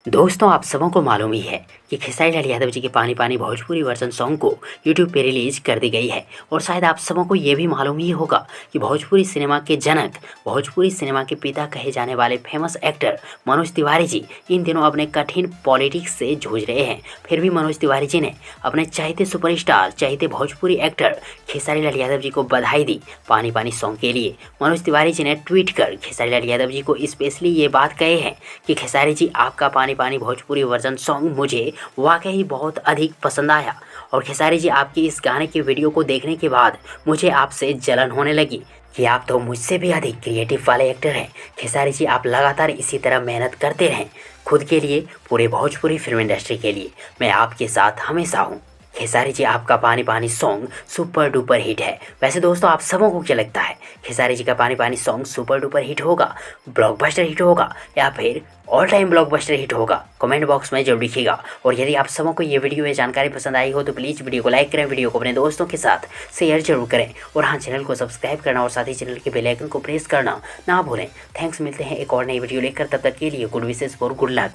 दोस्तों आप सबों को मालूम ही है कि खेसारी लाल यादव जी के पानी पानी भोजपुरी वर्जन सॉन्ग को यूट्यूब पे रिलीज कर दी गई है। और शायद आप सबों को ये भी मालूम ही होगा कि भोजपुरी सिनेमा के जनक, भोजपुरी सिनेमा के पिता कहे जाने वाले फेमस एक्टर मनोज तिवारी जी इन दिनों अपने कठिन पॉलिटिक्स से जूझ रहे हैं। फिर भी मनोज तिवारी जी ने अपने चहेते सुपरस्टार, चहेते भोजपुरी एक्टर खेसारी लाल यादव जी को बधाई दी पानी पानी सॉन्ग के लिए। मनोज तिवारी जी ने ट्वीट कर खेसारी लाल यादव जी को स्पेशली ये बात कहे हैं कि खेसारी जी आपका पानी पानी भोजपुरी वर्जन सॉन्ग मुझे वाकई बहुत अधिक पसंद आया और खेसारी जी आपकी इस गाने की वीडियो को देखने के बाद मुझे आपसे जलन होने लगी कि आप तो मुझसे भी अधिक क्रिएटिव वाले एक्टर हैं। खेसारी जी आप लगातार इसी तरह मेहनत करते रहें, खुद के लिए, पूरे भोजपुरी फिल्म इंडस्ट्री के लिए मैं आपके साथ हमेशा हूँ। खेसारी जी आपका पानी पानी सॉन्ग सुपर डुपर हिट है। वैसे दोस्तों आप सबों को क्या लगता है, खेसारी जी का पानी पानी सॉन्ग सुपर डुपर हिट होगा, ब्लॉकबस्टर हिट होगा या फिर ऑल टाइम ब्लॉकबस्टर हिट होगा? कमेंट बॉक्स में जरूर लिखिएगा। और यदि आप सबों को ये वीडियो या जानकारी पसंद आई हो तो प्लीज़ वीडियो को लाइक करें, वीडियो को अपने दोस्तों के साथ शेयर जरूर करें और हाँ, चैनल को सब्सक्राइब करना और साथ ही चैनल के बेल आइकन को प्रेस करना ना भूलें। थैंक्स, मिलते हैं एक और नई वीडियो लेकर, तब तक के लिए good wishes for good luck.